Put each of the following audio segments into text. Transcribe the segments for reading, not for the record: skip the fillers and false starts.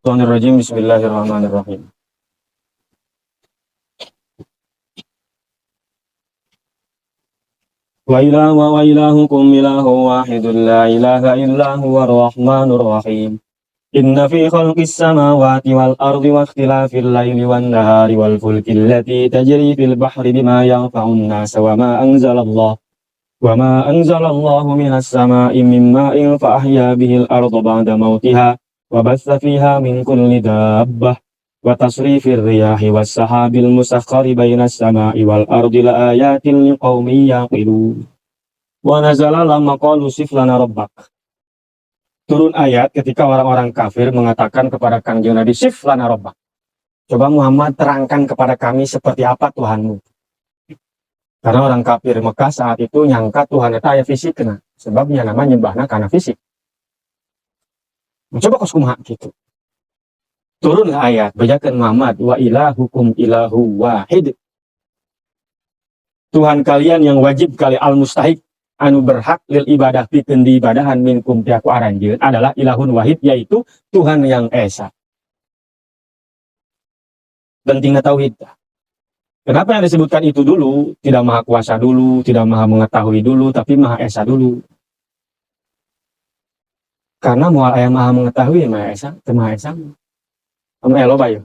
Bismillahirrahmanirrahim. Bismillahirrahmanirrahim. Wa ilahukum ilahun wahidun la ilaha illa huwa ar-rahmanur rahim. Inna fi khalqis samawati wal ardi wa ikhtilafil laili wan nahari wal fulki allati tajri fil bahri bima yanfa'un nasa wa ma anzalallahu minas sama'i min ma'in fa ahya bihil arda ba'da mautiha wa bassa fiha min kulli dabbah wa tasrifir riyahi was sahabil musakhkhari bainas sama'i wal ardi la ayatin liqaumin yaqilun. Wa nazala lamma qalu sif lana rabbak. Turun ayat ketika orang-orang kafir mengatakan kepada Kangjeng Nabi, sif lana rabbak. Coba Muhammad terangkan kepada kami seperti apa Tuhanmu. Karena orang kafir Mekah saat itu nyangka Tuhan itu aya fisik kena. Sebabnya nama nyembahna karena fisik. Coba kos kumaha gitu. Turun ayat bajakan Muhammad, wa ilahukum ilahu wahid. Tuhan kalian yang wajib kali al-mustahik anu berhak lil ibadah pikeun di ibadahan minkum ti aku aranjeun adalah ilahun wahid, yaitu Tuhan yang esa. Pentingnya tauhid. Kenapa yang disebutkan itu dulu? Tidak maha kuasa dulu, tidak maha mengetahui dulu, tapi maha esa dulu. Karena moal aya maha mengetahui maha esa, teu maha esa. Elo bayo.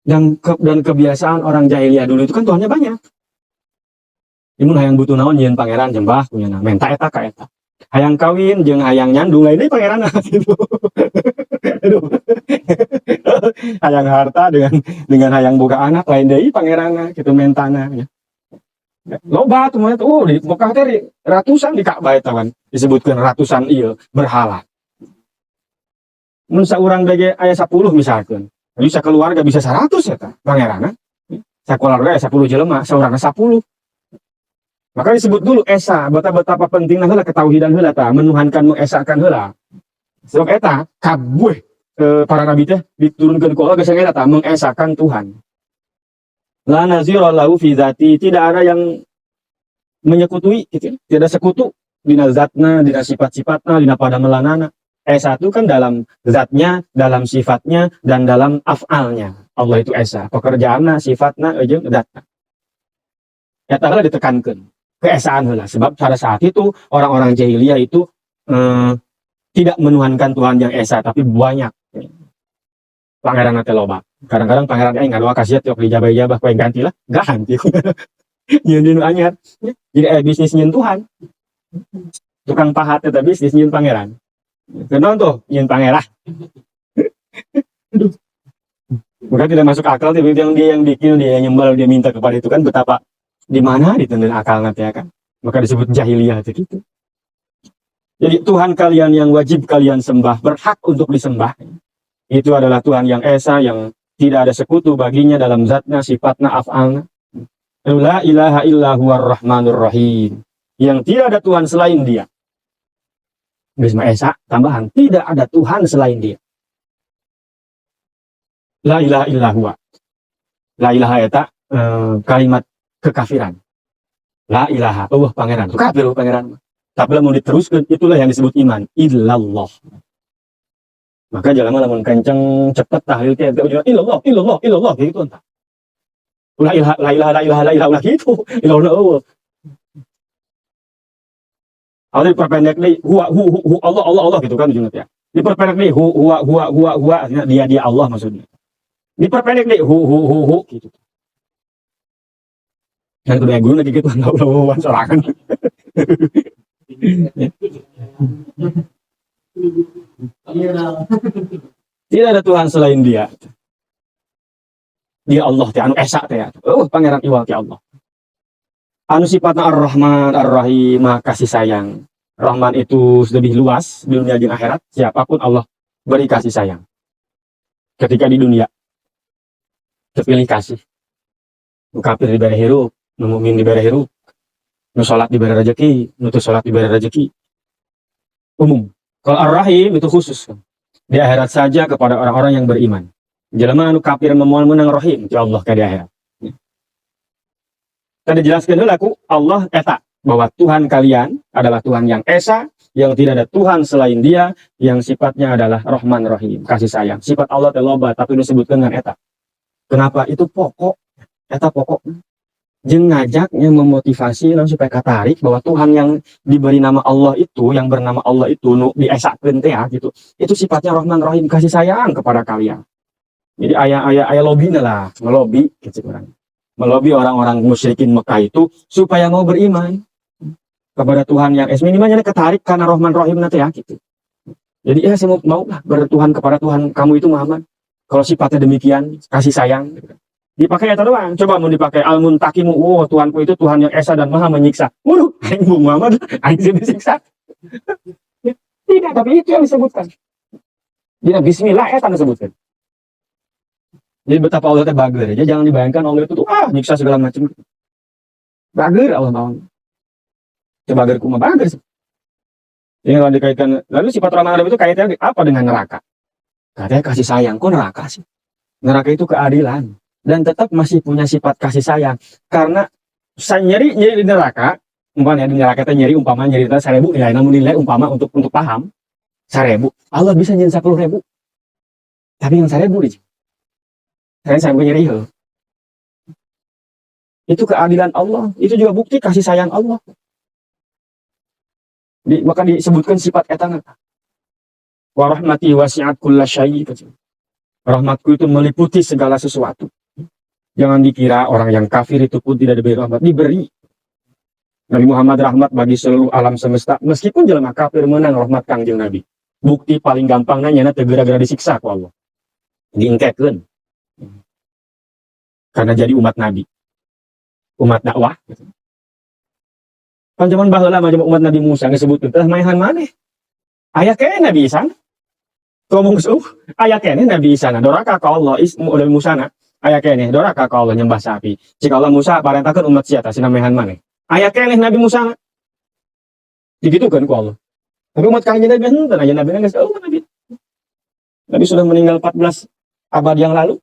Dan kebiasaan orang jahiliyah dulu itu kan Tuhannya banyak. Imun hayang butuh naon nyeun pangeran jembah punya menta eta ka eta. Hayang kawin jeung hayang nyandung lain deui pangeran gitu. Aduh. Hayang harta dengan hayang boga anak lain deui pangeranna kitu mentana nya. Loba tuh mah di Mekah teh ratusan di Ka'bah eta kan disebutkeun ratusan ieu berhala. Mun saurang bege aya 10 misalkeun. Jadi sakeluarga bisa 100 eta pangeranna. Sakeluarga aya 10 jelema, saurangna 10. Maka disebut dulu esa, betapa pentingna heula ketauhidan heula tah, menuhankan mengesakan heula. Sebab eta kabeh para nabi teh diturunkeun ku Allah geus eta tah mengesakan Tuhan. La nazira lahu fi dzati, tidak ada yang menyekutui gitu. Tidak sekutu dina zatna, dina sifat-sifatna, dina padamelanana. Esa itu kan dalam zatnya, dalam sifatnya, dan dalam af'alnya. Allah itu esa, pekerjaanna, sifatna, jeung zatna. Eta heula ditekankeun. Keesaan heula, sebab pada saat itu orang-orang jahiliyah itu tidak menuhankan Tuhan yang esa, tapi banyak pangeran teh loba. Kadang-kadang pangeran aing ngadoa kasiat yok dijabah-jabah koe gantilah, ganti. Nyeun dinu anyar. Jadi bisnis nyeun Tuhan. Tukang pahat eta bisnis nyeun pangeran. Kenaon tuh nyeun pangeran. Aduh. Bukan tidak masuk akal, tapi yang dia yang bikin, dia yang nyembal, dia minta kepada itu kan betapa di mana ditendun akal nanti ya kan, maka disebut jahiliyah itu gitu. Jadi Tuhan kalian yang wajib kalian sembah, berhak untuk disembah, itu adalah Tuhan yang esa, yang tidak ada sekutu baginya dalam zatnya, sifatnya, af'alnya. La ilaha illa huwar rahmanur rahim, yang tidak ada Tuhan selain dia. Bisma esa tambahan, tidak ada Tuhan selain dia. La ilaha illa huwa. La ilaha eta kalimat kekafiran. La ilaha, Allah pangeran. Kafir pangeran. Tapi lamun diteruskan, itulah yang disebut iman. Illallah. Maka jangan lamun kenceng cepet tahlil teh illallah, illallah, illallah gitu entah. La ilaha gitu. Illallah Allah. Allah diperpendek nih huwa Allah gitu kan ujungnya ya. Diperpendek nih huwa dia Allah maksudnya. Diperpendek nih hu gitu. Dan kedua guru lagi gitu lawan sorangan. Tidak ada Tuhan selain dia. Dia Allah teh anu esa teh. Pangeran iwal ti Allah. Anu sifatna Ar-Rahman Ar-Rahim, kasih sayang. Rahman itu lebih luas di dunia jeung akhirat. Siapapun Allah beri kasih sayang. Ketika di dunia terpilih kasih. Nu kafir diberi hirup, nu mukmin diberi hirup, nu salat diberi rezeki, nu teu salat diberi rezeki. Umum. Kalau Ar-Rahim itu khusus. Di akhirat saja kepada orang-orang yang beriman. Jelema anu kafir memoal menang Rahim, ya Allah ka di akhirat. Tadi jelaskeun heula ku Allah eta bahwa Tuhan kalian adalah Tuhan yang esa, yang tidak ada Tuhan selain Dia, yang sifatnya adalah Rahman Rahim, kasih sayang. Sifat Allah teh loba, tapi disebutkan dengan eta. Kenapa? Itu pokok, eta pokok. Jeung ngajaknya memotivasi supaya katarik bahwa Tuhan yang diberi nama Allah itu, yang bernama Allah itu, nu diesakeun teh gitu. Itu sifatnya Rahman Rahim, kasih sayang kepada kalian. Jadi ayah lobbynya lah, melobi gitu orang. Melobi orang-orang musyrikin Mekah itu supaya mau beriman kepada Tuhan yang minimalnya ketarik karena Rahman Rahim nanti ya gitu. Jadi ya saya mau lah bertuhan kepada Tuhan kamu itu Muhammad. Kalau sifatnya demikian, kasih sayang. Gitu. Dipakai atau doang? Coba mau dipakai al-muntakimu. Oh, Tuhanku itu Tuhan yang esa dan maha menyiksa. Waduh, aing Bu Muhammad, aing disiksa. Tidak, tapi itu yang disebutkan. Tidak, bismillah eta disebutkan. Jadi betapa Allah teh bager aja, jangan dibayangkan Allah itu tuh nyiksa segala macam. Bager Allah mau. Coba bager kumaha bager sih. Ini kalau dikaitkan, lalu sifat Rahman Rahim itu kaitannya apa dengan neraka? Katanya kasih sayang, kok neraka sih? Neraka itu keadilan. Dan tetap masih punya sifat kasih sayang karena saya nyeri di neraka umpamanya di neraka nyeri umpama nyeri 1.000 ya namun nilai umpama untuk paham 1.000 Allah bisa nyeri 10.000 tapi yang 1.000 di saya nyeri itu keadilan Allah, itu juga bukti kasih sayang Allah. Maka disebutkan sifat etana wa rahmati wasi'at kulla syai', rahmatku itu meliputi segala sesuatu. Jangan dikira orang yang kafir itu pun tidak diberi rahmat. Diberi. Nabi Muhammad rahmat bagi seluruh alam semesta. Meskipun jelema kafir menang rahmat kangjeng Nabi. Bukti paling gampang nanya teu gara-gara disiksa ku Allah. Diingkekeun. Karena jadi umat Nabi. Umat dakwah. Kan zaman baheula mah umat Nabi Musa disebutkeun teh maehan maneh. Aya keneh Nabi Isa. Ngomong aya keneh Nabi Isa doraka ka Allah Nabi Musa aya keneh doraka ka Allah nyembah sapi. Jika Allah Musa parentakeun umat sia tah sinamehan maneh. Aya keneh Nabi Musa. Digitukeun ku Allah. Tapi umat kanjeng Nabi henteu aya Nabi geus Nabi. Nabi sudah meninggal 14 abad yang lalu.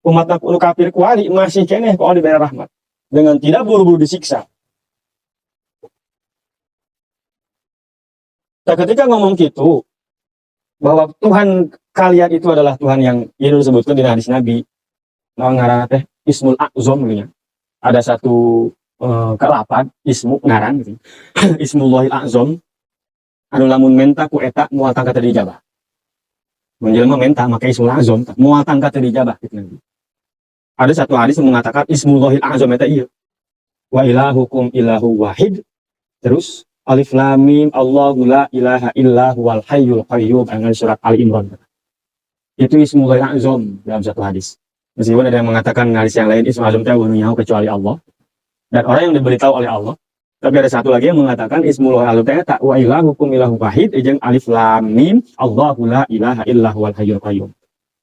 Umat nu kafir kuali masih keneh ku Allah diberi rahmat dengan tidak buru-buru disiksa. Nah, ketika ngomong gitu bahwa Tuhan kalian itu adalah Tuhan yang ini disebutkan di hadis Nabi. Nah, ngaran teh Ismul A'zam gitu. Ada satu kelapan ismu ngaran gitu. Ismullahil A'zam. Anu lamun menta ku eta moal tangkat teu dijabah. Mun jelema menta make Ismul A'zam moal tangkat teu dijabah gitu Nabi. Ada satu hadis yang mengatakan Ismullahil A'zam eta ieu. Wa ilahukum ilahu wahid. Terus Alif Lam Mim Allahu la ilaha illa huwal hayyul qayyum dengan surat Ali Imran. Itu Ismullahil A'zam dalam satu hadis. Meskipun ada yang mengatakan hadis yang lain Ismul A'zam teh nyaho kecuali Allah. Dan orang yang diberitahu oleh Allah. Tapi ada satu lagi yang mengatakan Ismullahil A'zam teh ta wa ilahukum ilahu wahid jeung Alif Lam Mim Allahu la ilaha illa huwal hayyul qayyum.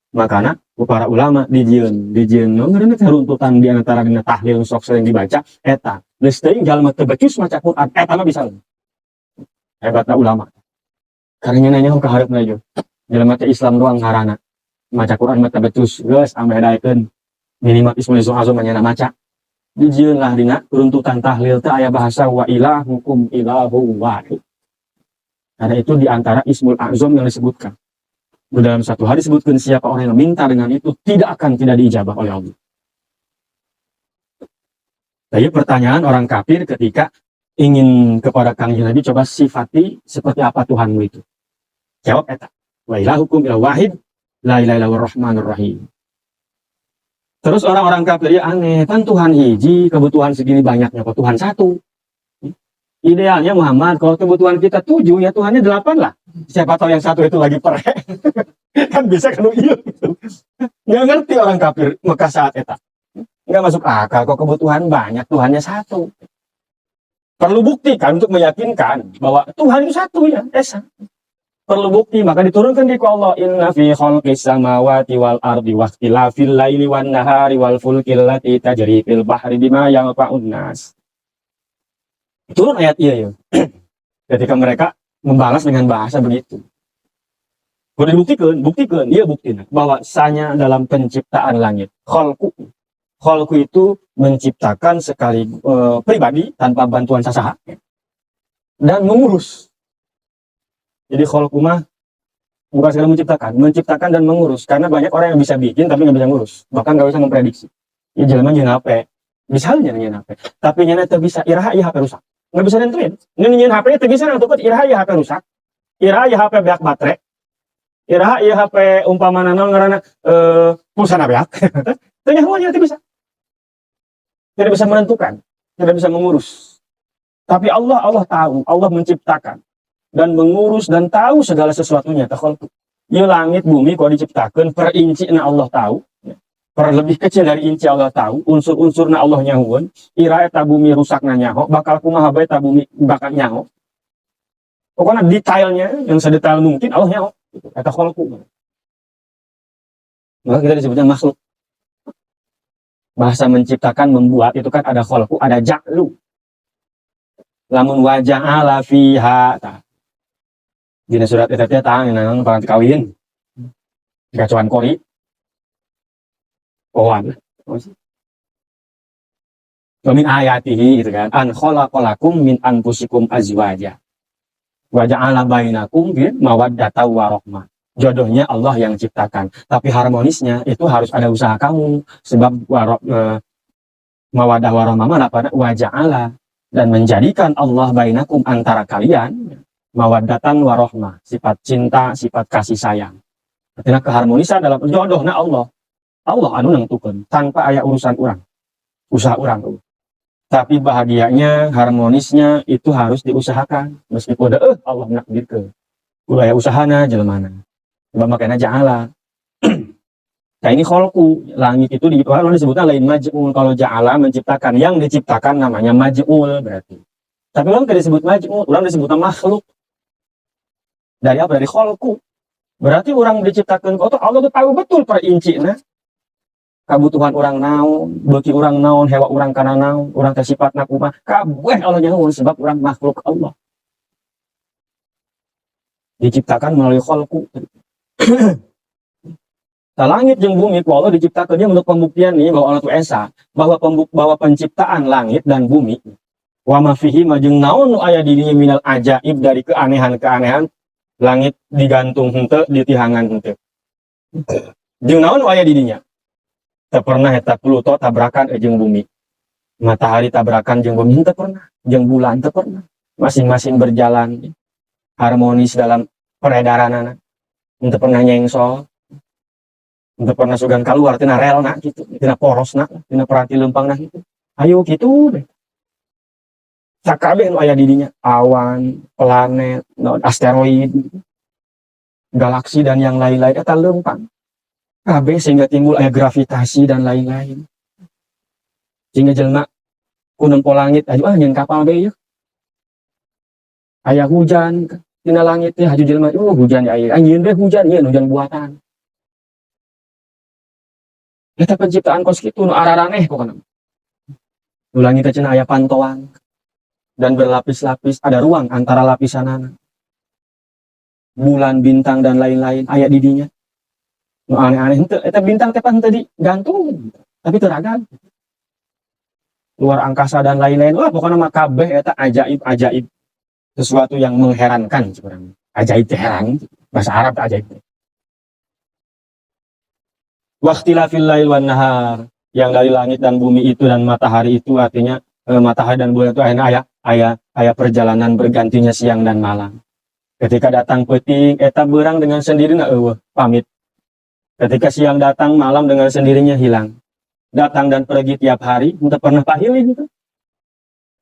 Makana para ulama dijieun ngaranna teh runtutan di antara dina tahlil sok sering dibaca eta. Geus teuing jalma teu becus maca Quran eta mah bisa. Hebatna ulama. Karena nanya ka hareupna jo. Jelema teh Islam doang ngaranna. Maca Quran mah teu becus, geus ambe daekeun minimal Ismul A'zam nyana maca. Dijieun lah dina runtutan tahlil teh aya bahasa wa ilahukum ilahu wahid. Karena itu di antara Ismul A'zam yang disebutkan. Dalam satu hadis disebutkan siapa orang yang minta dengan itu tidak diijabah oleh Allah. Jadi pertanyaan orang kafir ketika ingin kepada kangjeng Nabi coba sifati seperti apa Tuhanmu itu. Jawab eta. Wa ilahukum ilahu wahid la ilaha illallah rahmanur rahim. Terus orang-orang kafir ya aneh, kan Tuhan hiji, kebutuhan segini banyaknya kok Tuhan satu. Idealnya Muhammad, kalau kebutuhan kita 7 ya Tuhannya 8 lah. Siapa tahu yang satu itu lagi perek. Kan bisa kan iya gitu. Nggak ngerti orang kafir Mekah saat eta. Nggak masuk akal, kok kebutuhan banyak Tuhannya satu. Perlu bukti kan untuk meyakinkan bahwa Tuhan itu satu ya, esa. Perlu bukti, maka diturunkan di Allah inna fi khalqis samawati wal ardi waqtilafil laili wan nahari wal fulkil lati tajri fil bahri bima yanfa'un nas. Turun ayat iya ya. Ketika mereka membalas dengan bahasa begitu. Boleh buktikan, dia buktikan bahwa sanya dalam penciptaan langit, khalqu Kholku itu menciptakan sekali pribadi tanpa bantuan sasaha dan mengurus. Jadi kholku mah bukan sekadar menciptakan dan mengurus. Karena banyak orang yang bisa bikin tapi nggak bisa ngurus, bahkan nggak bisa memprediksi. Ya jelema nyeun HP, bisa nyeun HP, tapi nyana teu bisa iraha ieu HP rusak. Nggak bisa nentuin. Nyeun HP teu bisa nentukeun iraha ieu HP rusak. Iraha ieu HP beak baterai. Iraha ieu HP umpamana naon ngaranna pulsana beak. Teu nyaho nya teu bisa. Tidak bisa menentukan, tidak bisa mengurus. Tapi Allah tahu, Allah menciptakan dan mengurus dan tahu segala sesuatunya. Ya langit bumi kalau diciptakan per inci na Allah tahu, per lebih kecil dari inci Allah tahu, unsur-unsur na Allah nyahuan, ira eta bumi rusak na nyaho, bakal kumaha bae eta bumi bakal nyaho. Pokoknya detailnya yang sedetail mungkin Allah nyaho. Eta kholku. Maka kita disebutnya makhluk. Bahasa menciptakan, membuat itu kan ada kholku, ada ja'lu. Lamun waja'ala fiha. Dina surat eta teh tah nang paranti kawin. Gacuan kori. Poan. Wa min ayatihi gitu kan. An khalaqalakum min anfusikum azwaja. Wa ja'ala bainakum mawaddata wa rahmah. Jodohnya Allah yang ciptakan, tapi harmonisnya itu harus ada usaha kamu. Sebab mawadah warahmah mana pada waja'ala, dan menjadikan Allah bainakum antara kalian mawaddatan warahmah, sifat cinta, sifat kasih sayang. Artinya keharmonisan dalam jodohnya Allah anu nentukeun tanpa aya urusan orang, usaha orang. Tapi bahagianya, harmonisnya itu harus diusahakan meskipun Allah menakdirkeun ulah aya usahana jelemana. Sebab makanya ja'ala. Nah ini kholku, langit itu disebutnya lain maj'ul. Kalau ja'ala menciptakan, yang diciptakan namanya maj'ul berarti. Tapi orang tidak disebut maj'ul, orang disebutnya makhluk. Dari apa? Dari kholku. Berarti orang diciptakan, Allah itu tahu betul per inci nah. Kebutuhan orang naon, beuki orang naon, hewa orang kana naon, orang tersifat nakumah, kabeh Allah nyaho sebab orang makhluk Allah. Diciptakan melalui kholku. Nah, langit jeung bumi ku Allah diciptakan dia untuk pembuktian nih bahwa Allah itu esa, bahwa penciptaan langit dan bumi wa ma fihi jeung naon nu aya di dinya minal ajaib, dari keanehan-keanehan langit digantung henteu di tihangan henteu. Jeung naon nu aya di dinya? Teu pernah eta Pluto tabrakan jeung bumi. Matahari tabrakan jeung bumi teu pernah, jeung bulan teu pernah. Masing-masing berjalan harmonis dalam peredaranana. Teu pernah nyengsol. Untuk pernah sugan keluar tina relna gitu, tina porosna, tina peranti lempangna gitu. Ayo gitu deh. Sakabeh nu aya di dinya, awan, planet, asteroid, galaksi dan yang lain-lain eta lempang. Kabeh sehingga timbul aya gravitasi dan lain-lain. Sehingga jelema ku nempo langit, ayo nyeun kapal bae yeuh. Aya hujan tina langit teh, haju jelema, hujan aya. Anjeun bae hujan, ieu hujan buatan. Eta penciptaan kos kitu nu araraneh pokona. Ulangi teh cenah aya pantauan dan berlapis-lapis, ada ruang antara lapisanana. Bulan, bintang dan lain-lain aya di dinya. Nu aneh-aneh henteu, eta bintang teh pan teu digantung, tapi teu ragan. Luar angkasa dan lain-lain, wah pokona mah kabeh eta ajaib-ajaib. Sesuatu yang mengherankan sebenarnya. Ajaib teh heran, bahasa Arab teh ajaib. Waqtilafil lail wan nahar, yang dari langit dan bumi itu dan matahari itu artinya matahari dan bulan itu aya perjalanan bergantinya siang dan malam. Ketika datang peuting eta beurang dengan sendirinya pamit. Ketika siang datang, malam dengan sendirinya hilang. Datang dan pergi tiap hari, teu pernah pahili gitu.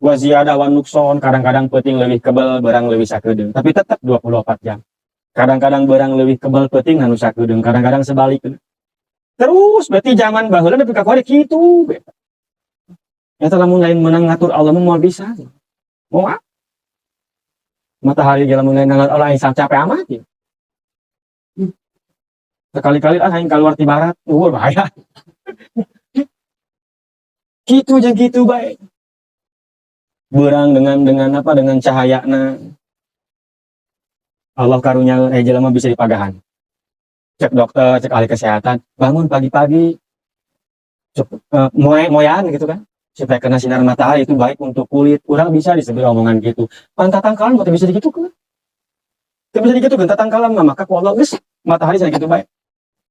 Wa ziyadah wan nukson, kadang-kadang peuting leuwih kebal, beurang leuwih sakedeung, tapi tetap 24 jam. Kadang-kadang beurang leuwih kebal peuting anu sakedeung, kadang-kadang sebaliknya. Terus berarti zaman baheula nepi ka kore kitu. Eta lamun lain menang ngatur Allah mau bisa. Mau apa? Matahari lamun lain ngatur Allah yang capek amat ya. Sekali-kali aing keluar ti barat, bahaya. Kitu jeung kitu bae. Beurang dengan apa? Dengan cahayana. Allah karunya jelema bisa dipagahan. Cek dokter, cek ahli kesehatan, bangun pagi-pagi, moyan gitu kan, supaya kena sinar matahari itu baik untuk kulit. Kurang bisa disebut omongan gitu. Pantatang kalam mau bisa gitu kan? Bisa gitu kan tatangkalan maka ku Allah geus matahari saya gitu baik.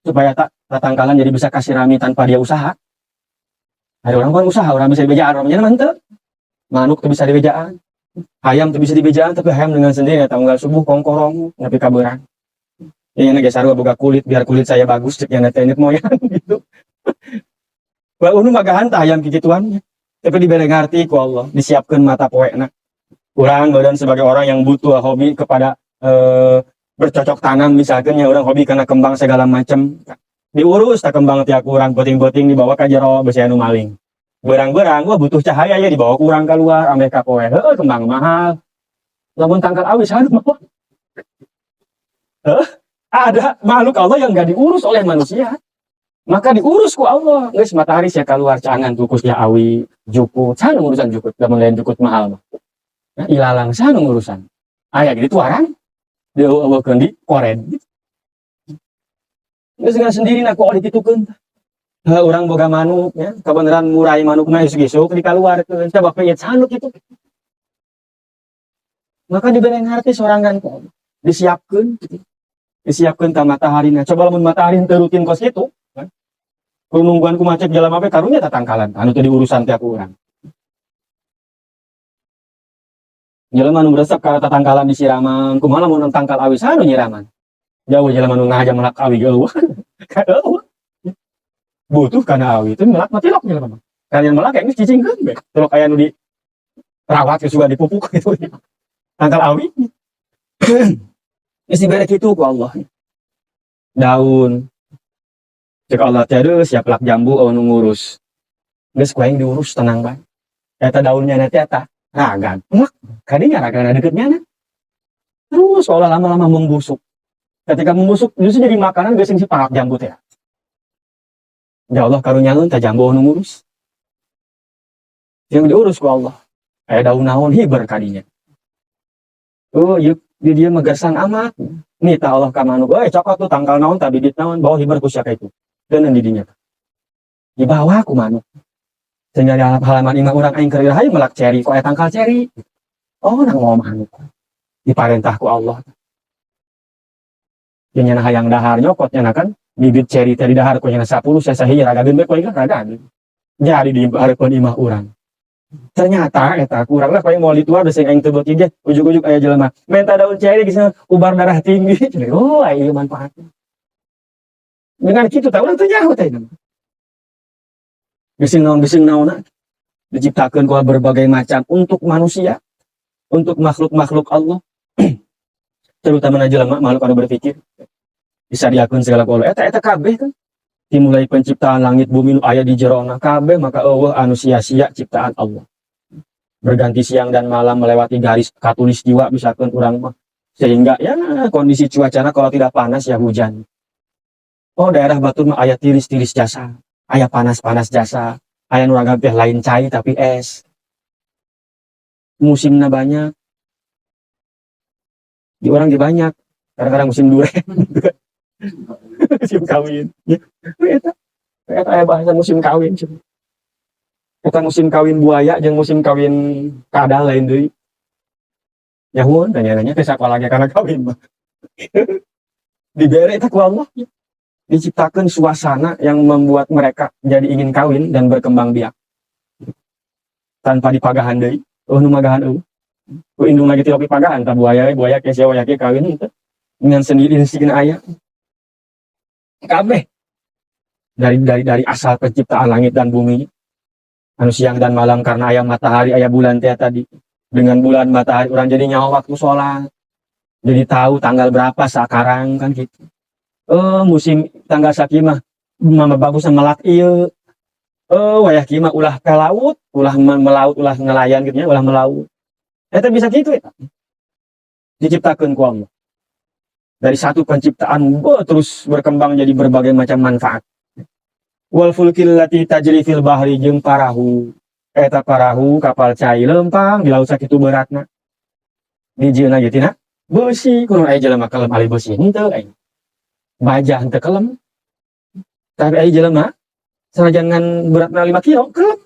Supaya tatangkalan jadi bisa kasih rami tanpa dia usaha. Ada orang kan usaha, orang bisa dibejaan, orangnya mantep. Manuk tuh bisa dibejaan. Ayam tuh bisa dibejaan, tapi ayam dengan sendiri ya tanggal subuh kongkorong, tapi kabarang. Ini nage sarua boga kulit, biar kulit saya bagus, cek yang teknik moyang gitu. Wah, unu magahan tah ayam kikituan. Tapi diberi ngerti ku Allah, disiapkan mata poekna. Kurang badan sebagai orang yang butuh hobi kepada bercocok tanam misalkan ya orang hobi karena kembang segala macam diurus tak kembang tiap kurang poting-poting dibawa ke jero besi anu maling berang-berang wah butuh cahaya ya dibawa kurang keluar Amerika poe kembang mahal lamun tangkal awis anu mah ada makhluk Allah yang nggak diurus oleh manusia maka diurus ku Allah geus matahari sia keluar cangan tukus ya awi jukut sana urusan jukut lamun lain jukut mahal mah nah, ilalang sana urusan aya gitu orang dia awakeun di koren geus dengan sendiri na kok dikitukeun urang boga manuk ya kabeneran murai manuk mah isuk-isuk dikaluarkeun coba peuyeut sanuk itu maka diberi ngarti sorangan kok disiapkeun ta matahari na coba lamun matahari teu rutin kos kitu kan nungguan ku macet jalan apa karunya tatangkalan anu teh diurusan ti aku urang jelema nu resep ka tatangkalan disiraman kumaha lamun tangkal awis anu nyiraman jauh jelema nu ngahaja melak awi eueuh eueuh butuh kana awi itu melak mati lok jelema kalian melak geus cicingkeun be telok aya nu di rawat geus juga dipupuk gitu tangkal awi geus dibere kitu ku Allah daun cek Allah teh siap lak jambu anu ngurus geus kuaing diurus tenang bae eta daunnya nanti eta ragan emak kadinya ragan deketnya na terus seolah lama-lama membusuk ketika membusuk justru jadi makanan geus si pangak jambu teh ya Allah karunyaeun teh jambu anu ngurus yang diurus ku Allah aya daun naon hiber kadinya oh ieu di dieu mah gersang amat nita Allah ka manuk cokot tuh tangkal naon tah bibit naon bawa hiber ku sia kitu teuneun di dinya dibawa ku manuk sehingga di halaman imah orang aing keur rahayu melak ceri kok aya tangkal ceri oh nang mau manuk diparentah ku Allah nya hayang dahar nyokotnya kan bibit ceri teh di dahar ku nya 10 sasahi ragageun bae ku ingat ragageun jadi di hareupeun imah urang ternyata eta kurang lah paling mau dituar desing aing teu beuki ge ujug-ujug aya jelema menta daun ceri geus ubar darah tinggi oh aya manfaatna dengan kitu tah urang teu nyaho teh bising naon diciptakan ku berbagai macam untuk manusia untuk makhluk-makhluk Allah terutama jelema makhluk anu berpikir bisa diakun segala ku Allah eta kabeh kan dimulai penciptaan langit bumi nu aya di jerona kabeh maka eueuh anu sia-sia ciptaan Allah berganti siang dan malam melewati garis khatulistiwa misalkan urang mah sehingga ya kondisi cuacana kalau tidak panas ya hujan oh daerah Batur mah aya tiris-tiris jasa aya panas-panas jasa aya nu teh lain cai tapi es musimna banyak di orang ge banyak kadang-kadang musim duren musim kawin ya eta aya bahasa musim kawin eta musim kawin buaya jeung musim kawin kadal lain deui nyahuan tanya-tanya teh sakola ge kana kawin mah dibere eta ku Allah diciptakan suasana yang membuat mereka jadi ingin kawin dan berkembang biak tanpa dipagahan deui nu magahan ku indung lagi tiap dipagahan tah buaya ke sia waya ke kawin itu dengan sendiri insting aya kabeh dari asal penciptaan langit dan bumi anu siang dan malam karena aya matahari aya bulan teh tadi dengan bulan matahari orang jadi nyawa waktu sholat jadi tahu tanggal berapa sekarang kan gitu musim tanggal sakimah mama bagus melak ieu wayah kieu mah ulah ka laut ulah melaut ulah nelayan gitu nya ulah melaut eta bisa kitu eta diciptakeun ku Allah dari satu penciptaan terus berkembang jadi berbagai macam manfaat wal fulkil lati tajri fil bahri jeung parahu eta parahu kapal cai lempang di laut sakitu beratna dijieuna ge tina beusi kunaon aya jelema kalem ali beusi henteu baja henteu kelem tapi aya jelema Sanajan ngan beratna 5 kilo kelep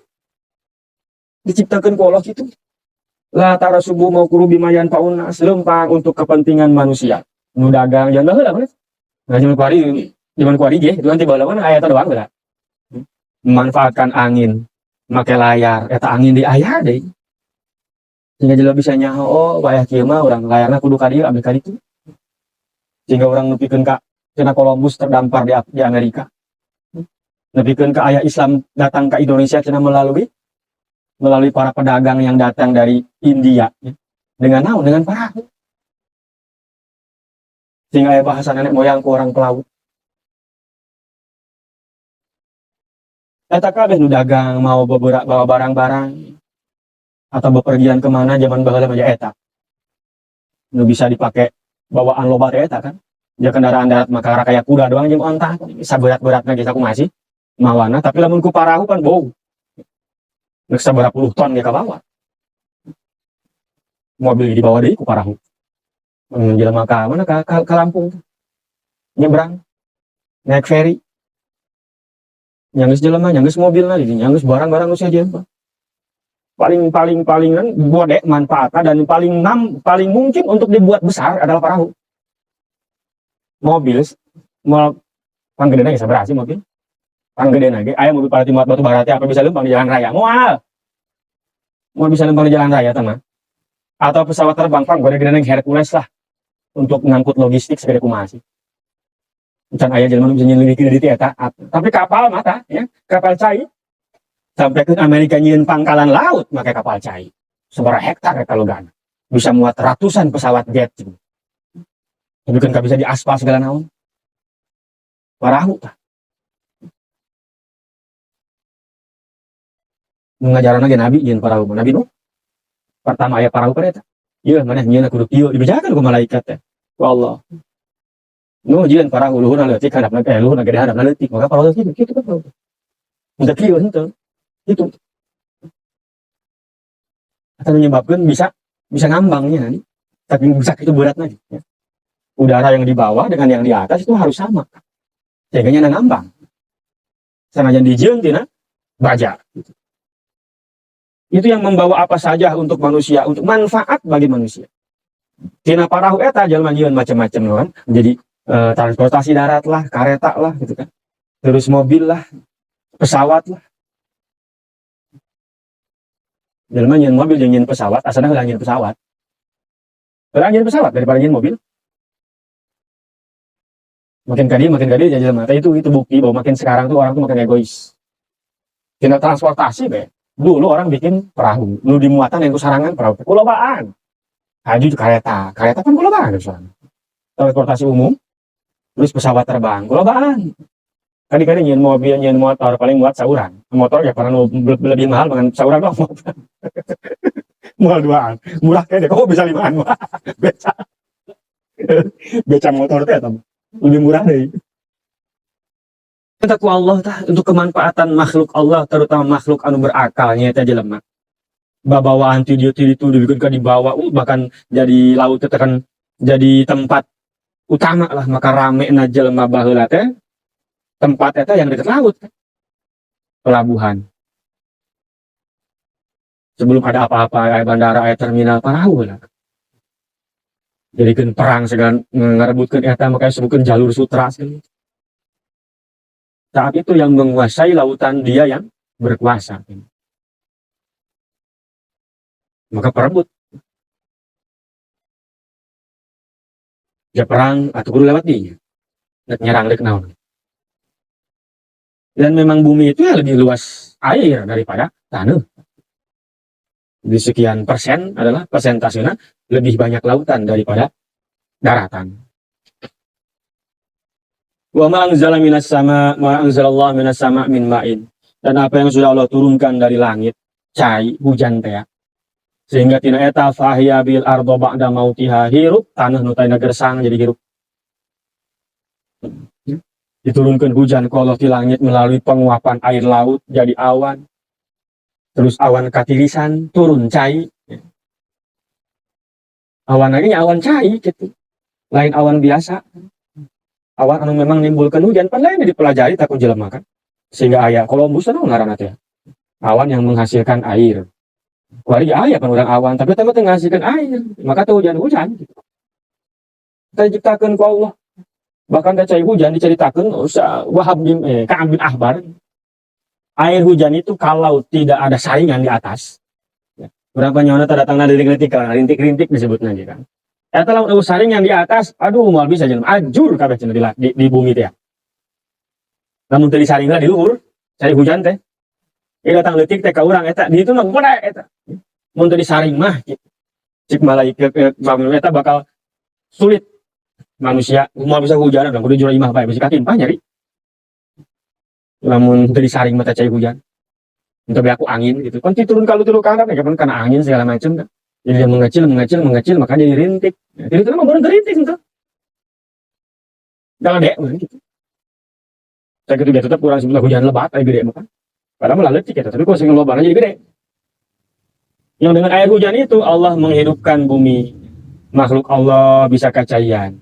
diciptakeun ku Allah gitu. La tara subuh mau kurubi mayan paunas lempang untuk kepentingan manusia. Nu dagang jangan baheula bener. Nah zaman kuari ge itu nanti baheula mah aya eta doang beula. Memanfaatkan angin, make layar, eta angin di aya deui. Sehingga jelema bisa nyaho, oh wayah kieu mah urang layarna kudu ka dieu ambil ka ditu. Sehingga orang nepikeun ka cenah Columbus terdampar di Amerika. Nepikeun ka aya Islam datang ke Indonesia cenah melalui para pedagang yang datang dari India ya. Dengan naon? Dengan perahu. Sehingga aya bahasa nenek moyangku orang pelaut. Eta kabeh nu dagang mau bawa barang-barang atau bepergian kemana zaman baheula mah eta. Nu bisa dipakai bawaan loba teh eta kan. Ya kendaraan darat mah kayak kuda doang jeung onta. Saberat-beratna geus aku masih mawana tapi lamun ku perahu kan bau. Nek sabaraha puluh ton ge ka bawah. Mobil di bawah deui ku perahu. Jelema ka mana ka Lampung. Nyebrang. Naik ferry. Nyanggeus jelema, nyanggeus mobilna, nyanggeus barang-barang nu saja. Paling gede manfaatnya dan paling mungkin untuk dibuat besar adalah perahu. Mobil mau panggedena geus sabaraha sih mobil? Panggedena ge aya mobil palati muat batu bara teh apa bisa lempang di jalan raya? Moal bisa lempang di jalan raya teh mah. Atau pesawat terbang pang gede-gede Hercules lah untuk ngangkut logistik segede kumaha sih. Can aya jelema nu bisa nyelidikeun di eta. Tapi kapal mata ya, kapal cai sampai ke Amerika nyieun pangkalan laut make kapal cai. Sabaraha hektar eta logana. Bisa muat ratusan pesawat jet. Tapi kan bisa diaspal segala naon. Perahu tah. Ngajaran lagi Nabi jeung perahu. Nabi Nuh pertama aya perahu kan eta. Ieu maneh nyieun kudu kieu dibejakeun ku malaikat teh. Ku Allah. Nuh jieun perahu luhurna leutik handapna luhurna gede handapna leutik. Maka perahu kitu kan perahu. Udah kieu henteu. Itu. Atau menyebabkan bisa ngambangnya nih. Tapi bisa itu beratnya ya. Udara yang di bawah dengan yang di atas itu harus sama. Sehingga nya ngambang. Sanajan dijieun tina baja gitu. Itu yang membawa apa saja untuk manusia, untuk manfaat bagi manusia. Tina perahu eta jalma nyieun macam-macam kan. Jadi transportasi darat lah, kareta lah gitu kan. Terus mobil lah, pesawat lah. Jalma nyieun mobil jeung nyieun pesawat, asalna heula nyieun pesawat. Heula nyieun pesawat daripada nyieun mobil. Makin kadi jalma teh itu bukti bahwa makin sekarang tuh orang tuh makin egois. Tina transportasi be. Dulu orang bikin perahu, nu dimuatan yang kusarangan perahu teh kulobaan. Haju kereta kan kulobaan soalnya. Transportasi umum, terus pesawat terbang, kulobaan. Kali-kali nyieun mobil, nyieun motor paling muat sauran. Motor ya karena lebih mahal dengan sauran doang. Mual duaan, murah kayaknya. Kok bisa 5-an? Beca motor teh atau lebih murah deh. Takwa Allah tah untuk kemanfaatan makhluk Allah, terutama makhluk anu berakalnya teh jelema. Babawaan ti dieu itu dibikeun dibawa bahkan jadi laut teh kan jadi tempat utama lah maka rame na jelema baheula teh tempat eta yang dekat laut kan. Pelabuhan. Sebelum ada apa-apa aya bandara aya terminal perahu lah. Jadikeun perang segala ngarebutkeun eta makanya sebutkeun jalur sutra segala. Saat itu yang menguasai lautan dia yang berkuasa. Maka perebut. Ya perang atau kudu lewat dia. Nyerang dek naon. Dan memang bumi itu ya lebih luas air daripada tanah. Di sekian persen adalah persentasenya lebih banyak lautan daripada daratan. Wa ma anzala minas sama ma anzalallahu minas sama min ma'in. Dan apa yang sudah Allah turunkan dari langit, cai, hujan teh. Sehingga tina eta fahiya bil ardo ba'da mautiha hirup, tanah nu tayna gersang jadi hirup. Diturunkan hujan ku Allah di langit melalui penguapan air laut jadi awan. Terus awan katirisan turun cai. Awan lagi awan cai gitu. Lain awan biasa. Awan anu memang nimbulkan hujan pan lain dipelajari takun jelema kan. Sehingga aya Columbus itu ngaranna teh. Awan yang menghasilkan air. Kuari aya kan urang awan, tapi teh menghasilkan air. Maka teh hujan-hujan. Kita diciptakeun ku Allah. Bahkan cai hujan diceritakan Wahab bin Ka'ab bin Ahbar. Air hujan itu kalau tidak ada saringan di atas. Ya. Berapa nyawana datang dari rintik-rintik disebutnya gitu kan. Eta lamun saringan di atas, aduh moal bisa jeung ajur kabeh cenah di bumi teh. Namun teu disaringna di luhur, cai hujan teh. Ieu datang leutik teh ka urang eta, di itu mah gede eta. Mun teu disaring mah gitu. Cik malaikat eta bakal sulit manusia mau bisa hujan dan kudu jura imah bae bisi katimpah nyari. Lamun teu disaring mah cai hujan. Untuk aku angin gitu. Kan turun kalau turun ke ya kan karena angin segala macam kan. Jadi dia mengecil makanya jadi rintik. Jadi itu mah baru rintik itu. Jangan dek gitu. Saya gitu dia tetap kurang sebelah hujan lebat air gede makan. Padahal malah letik ya, tapi kok sing lobarnya jadi gede. Yang dengan air hujan itu Allah menghidupkan bumi. Makhluk Allah bisa kacayan.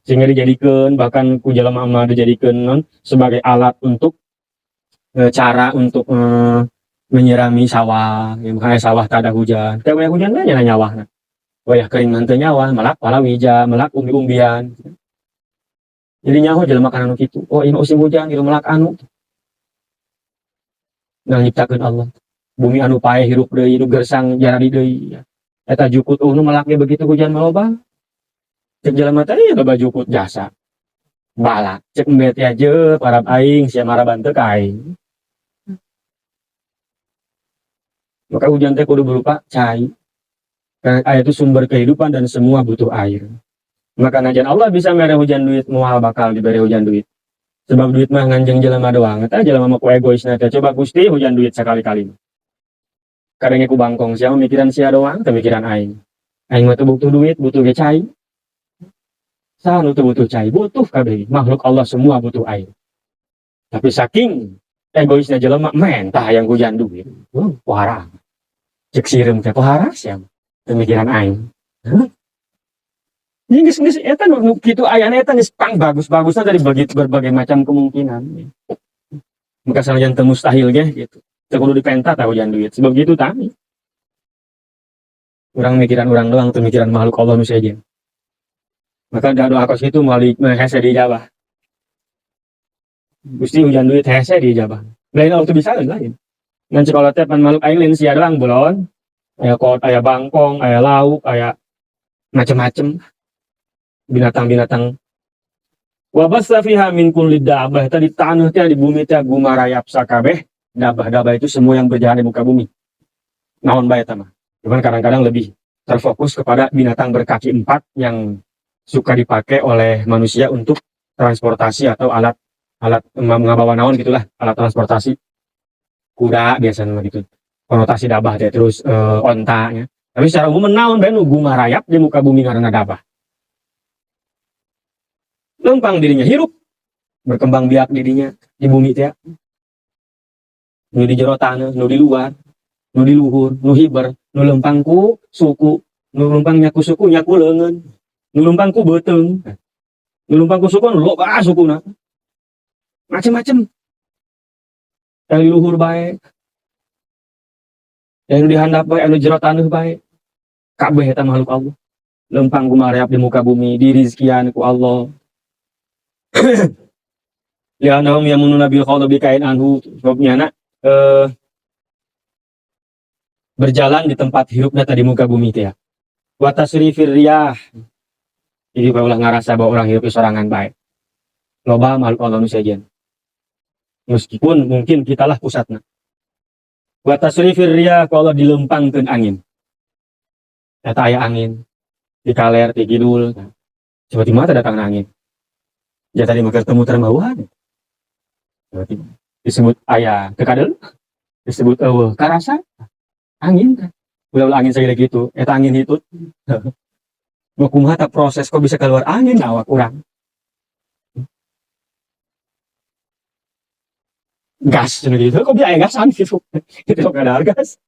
Sehingga dijadikan bahkan ku jelema mah dijadikan sebagai alat untuk cara untuk menyirami sawah. Ya, makanya sawah tak ada hujan. Kayak banyak hujan aja nyawah. Wayah kering nanti nyawa, melak palawija, melak umbi-umbian. Jadi nyawa jelema kana anu kitu. Oh, ini musim hujan di melak anu. Nah, nyiptakeun Allah. Bumi anu pae hirup deui, nu gersang jarari deui. Eta jukut nu melaknya begitu hujan maloba. Cek jelema teh ya loba jukut jasa. Balak, cek mbet aja parab aing sia maraban teu ka aing. Maka hujan teh kudu berupa cai. Karena air itu sumber kehidupan dan semua butuh air. Maka najan Allah bisa mere hujan duit, mual bakal diberi hujan duit. Sebab duit mah nganjeng jelema doang. Eta jelema mah ku egois na teh. Coba Gusti hujan duit sekali-kali. Kadang ku bangkong sia mikiran sia doang, teu mikiran aing. Aing mah teu butuh duit, butuh ge cai. Saha nu teu butuh cai? Butuh kabeh. Makhluk Allah semua butuh air. Tapi saking egoisnya jelema mentah yang hujan duit. Parah. Cek sireum teh parah sia. Teu mikiran aing. Ini geus eta nu kitu ayana eta geus pang bagus-bagusna dari berbagai macam kemungkinan. Maka sanajan teu mustahil ge gitu. Teu kudu dipenta tah hujan duit. Sebab gitu tami. Urang mikiran urang doang teu mikiran makhluk Allah nu sejen. Maka doa kos itu melalui hese di Jawa. Gusti hujan duit hese di Jawa. Lain auto bisa lain. Ngan sekolah teh pan makhluk aing lain sia doang belon. Aya kot, aya bangkong, aya lauk, aya macem-macem binatang-binatang. Wa bassa fiha min kulli dabbah. Tadi taneuh teh di bumi teh gumarayap sakabeh. Dabah-dabah itu semua yang berjalan di muka bumi. Naon bae eta mah. Cuman kadang-kadang lebih terfokus kepada binatang berkaki 4 yang suka dipakai oleh manusia untuk transportasi atau alat mengabawa naon gitulah, alat transportasi. Kuda biasanya gitu. Konotasi dabah teh terus ontanya. Tapi secara umum naon bae nu gumarayap di muka bumi ngaranna dabah. Lempang dirinya hirup, berkembang biak dirinya di bumi teh. Nu di jero taneuh, nu di luar, nu di luhur, nu hiber, nu lempang ku suku, nu lempang nyaku suku nyaku leungeun, nu lempang ku beuteung, nu lempang ku suku nu loba sukuna. Macem-macem. Yang di luhur bae, yang di handap bae, anu jero taneuh bae. Kabeh eta makhluk Allah. Lempang gumarayap di muka bumi, dirizkian ku Allah. Lianahum yamununa bil khawla bikain anhu, sebabnya berjalan di tempat hirupna tadi muka bumi teh ya. Wa tasrifir riyah. Jadi barulah ngarasa bahwa orang hirup sorangan baik. Loba makhluk Allah nu sejen. Meskipun mungkin kitalah pusatna. Wa tasrifir riyah ku Allah dilempangkeun angin. Eta aya angin. Di kaler, di kidul. Tiba-tiba datang angin. Ya tadi mah ketemu termauhan. Disebut aya kekadel, disebut karasa angin. Ulah angin segede gitu, eta angin hitut. Mau kumaha ta proses kok bisa keluar angin awak urang. Gas gitu, kok bisa gasan gitu. Itu kok ada gas.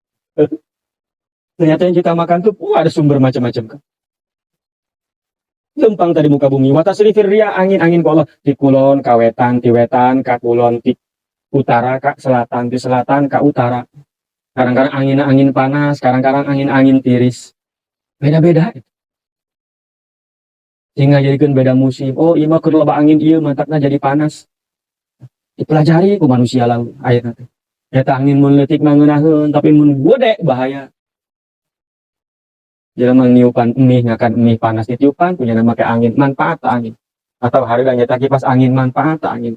Ternyata yang kita makan tuh ada sumber macam-macam kan. Lempang tadi muka bumi. Watasrifir ria angin-angin ku Allah. Ti kulon kawetan, ti wetan, ka kulon, ti utara ke selatan, di selatan ke utara. Kadang-kadang angin panas, kadang-kadang angin tiris. Beda-beda. Sehingga jadikan beda musim. Oh, iya mah keur loba angin ieu mantakna jadi panas. Dipelajari ku manusia lalu ayeuna teh. Eta angin mun leutik mah ngeunaheun, tapi mun gede bahaya. Jelema niupan emih ngakan emih panas ditiupan punya nama ke angin manfaat angin. Atau harga nyata kipas angin manfaat angin.